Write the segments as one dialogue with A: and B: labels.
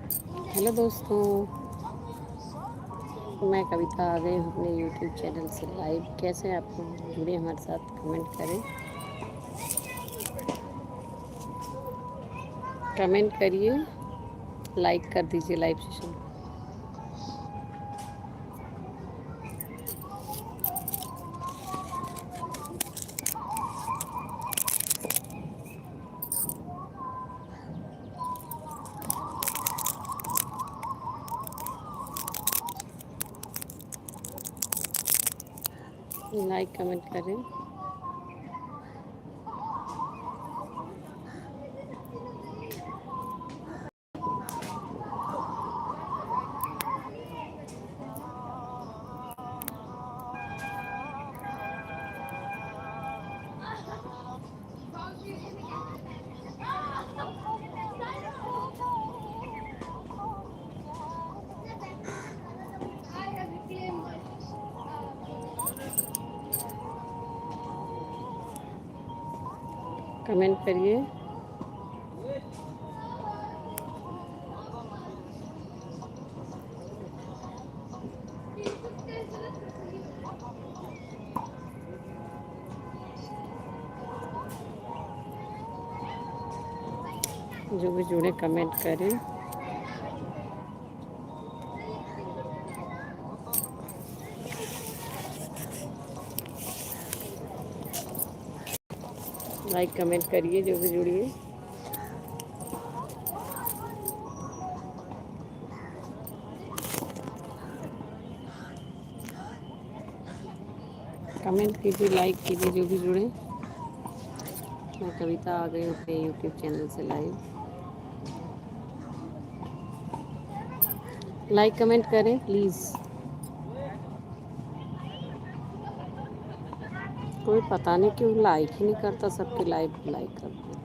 A: Hello दोस्तों, मैं कविता आ गई हूँ अपने यूट्यूब चैनल से लाइव। कैसे हैं आप लोग? जुड़े हमारे साथ, कमेंट करें, कमेंट करिए, लाइक कर दीजिए लाइव सेशन। लाइक कमेंट करें। कमेंट करिए। जो भी जुड़े कमेंट करें। लाइक कमेंट करिए जो भी जुड़िए। कमेंट कीजिए, लाइक कीजिए जो भी जुड़े। मैं कविता आ गई हूँ अपने यूट्यूब चैनल से लाइव। लाइक कमेंट करें प्लीज़। कोई पता नहीं क्यों लाइक ही नहीं करता, सबके लाइव लाइक करते हैं।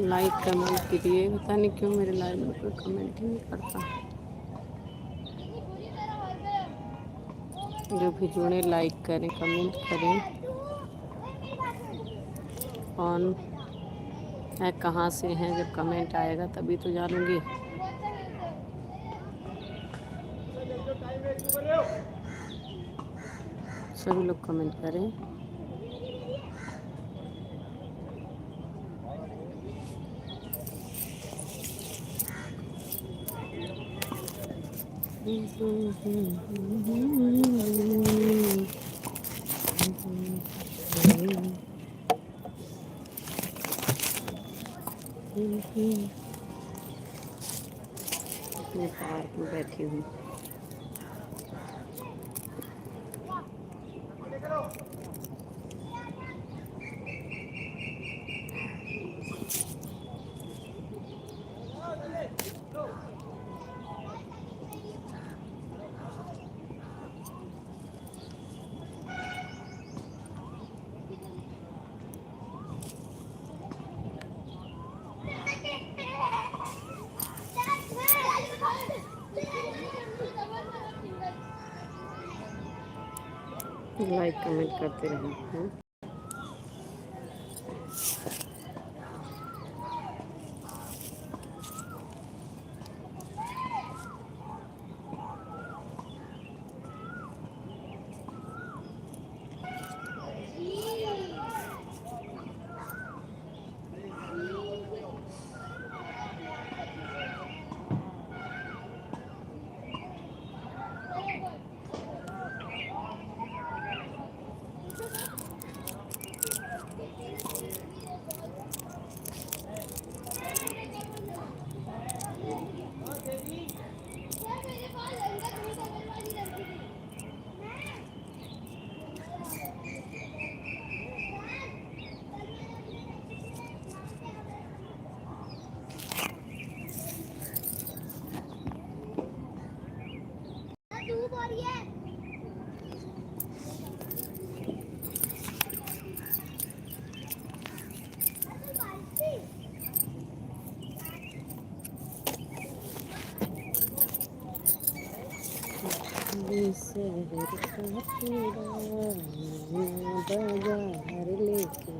A: लाइक कमेंट कीजिए, पता नहीं क्यों मेरे लाइव में कोई कमेंट ही नहीं करता। जो भी जुड़े लाइक करें, कमेंट करें। कौन है, कहाँ से हैं, जब कमेंट आएगा तभी तो जानूंगी। सभी लोग कमेंट करें। अपने पार्क में बैठी हूँ। लाइक कमेंट करते रहें। बाजार लेके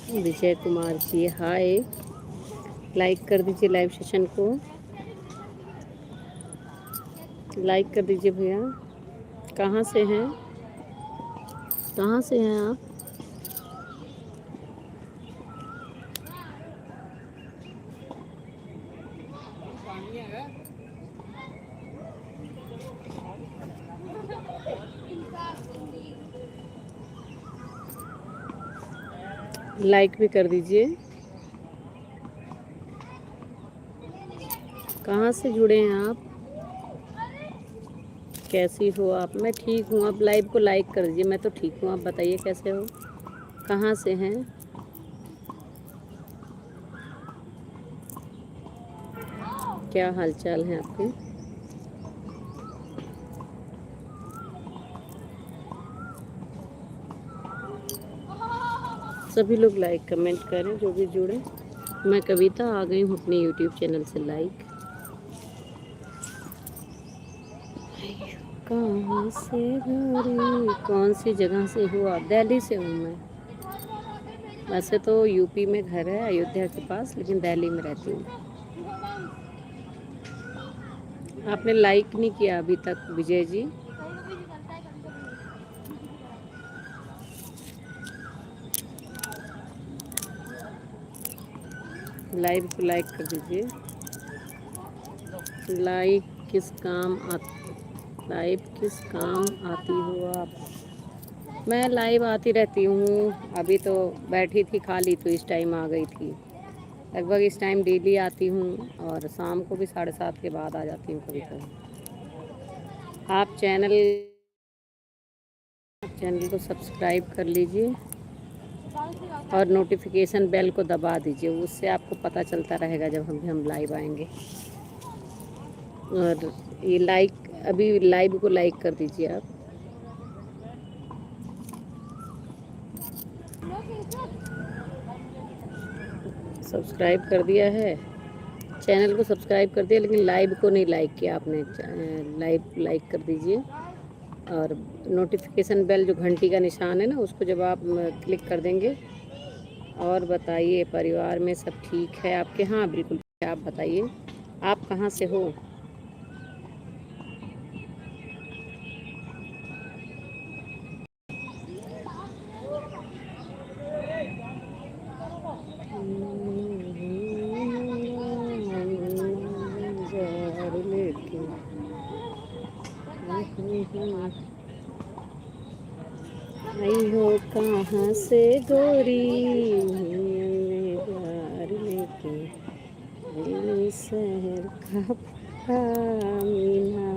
A: विजय कुमार जी हाय, लाइक कर दीजिए लाइव सेशन को, लाइक कर दीजिए भैया। कहाँ से हैं, कहाँ से हैं आप? लाइक भी कर दीजिए। कहाँ से जुड़े हैं आप, कैसी हो आप? मैं ठीक हूँ। आप लाइव को लाइक कर दीजिए। मैं तो ठीक हूँ, आप बताइए कैसे हो, कहाँ से हैं? क्या हालचाल है आपके? सभी लोग लाइक कमेंट करें जो भी जुड़े। मैं कविता आ गई हूँ अपने यूट्यूब चैनल से लाइक। कहाँ से गोरी, कौन सी जगह से हो आप? दिल्ली से हूँ मैं। वैसे तो यूपी में घर है अयोध्या के पास, लेकिन दिल्ली में रहती हूँ। आपने लाइक नहीं किया अभी तक विजय जी। लाइव को लाइक कर दीजिए। लाइव किस काम आती हो आप? मैं लाइव आती रहती हूँ। अभी तो बैठी थी खाली तो इस टाइम आ गई थी। लगभग इस टाइम डेली आती हूँ और शाम को भी 7:30 के बाद आ जाती हूँ कभी कभी। आप चैनल को सब्सक्राइब कर लीजिए और नोटिफिकेशन बेल को दबा दीजिए, उससे आपको पता चलता रहेगा जब हम लाइव आएंगे। और ये लाइक, अभी लाइव को लाइक कर दीजिए आप। सब्सक्राइब कर दिया है, चैनल को सब्सक्राइब कर दिया, लेकिन लाइव को नहीं लाइक किया आपने। लाइव लाइक कर दीजिए और नोटिफिकेशन बेल जो घंटी का निशान है ना, उसको जब आप क्लिक कर देंगे। और बताइए परिवार में सब ठीक है आपके? हाँ बिल्कुल, आप बताइए आप कहाँ से हो? आई हो कहाँ से गोरी, प्यार लेके दिल्ली शहर का मीना।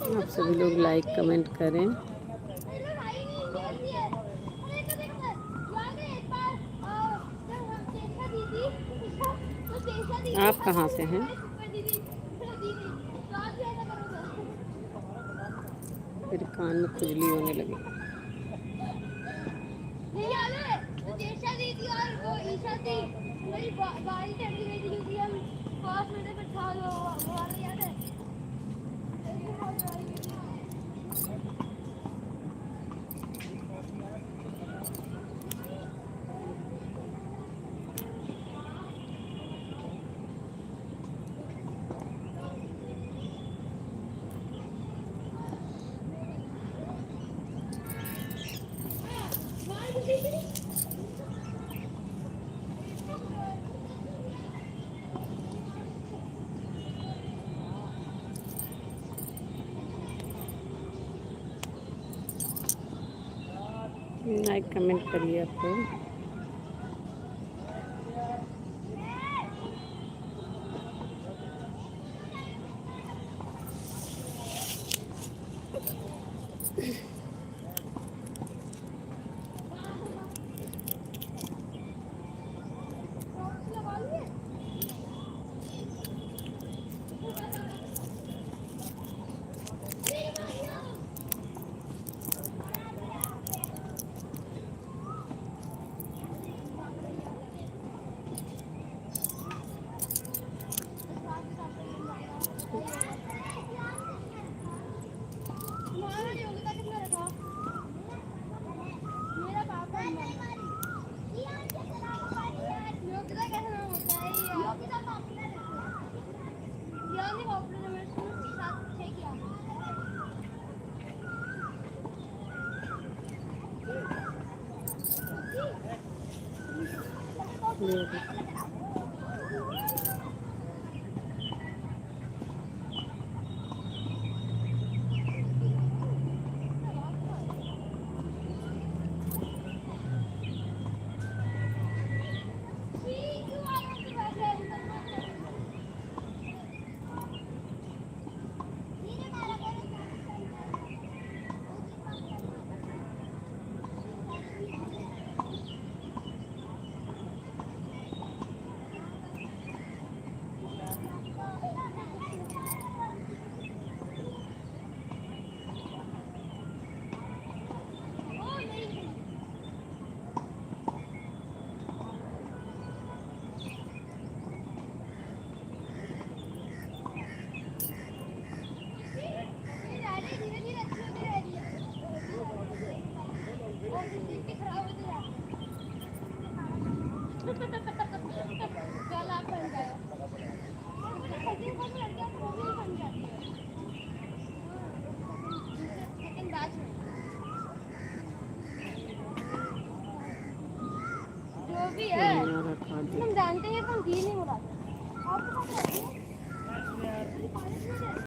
A: आप सभी लोग लाइक कमेंट करें। आप कहाँ से हैं? मेरे कान में खुजली होने लगी। दीदी और वो ईशा थी, मेरी बारी चली गई थी क्योंकि हम 5 मिनट में था, वो वाला याद है। लाइक कमेंट करिए आपको।
B: जो भी है हम जानते हैं, पर दिल नहीं मुराद आपको पता है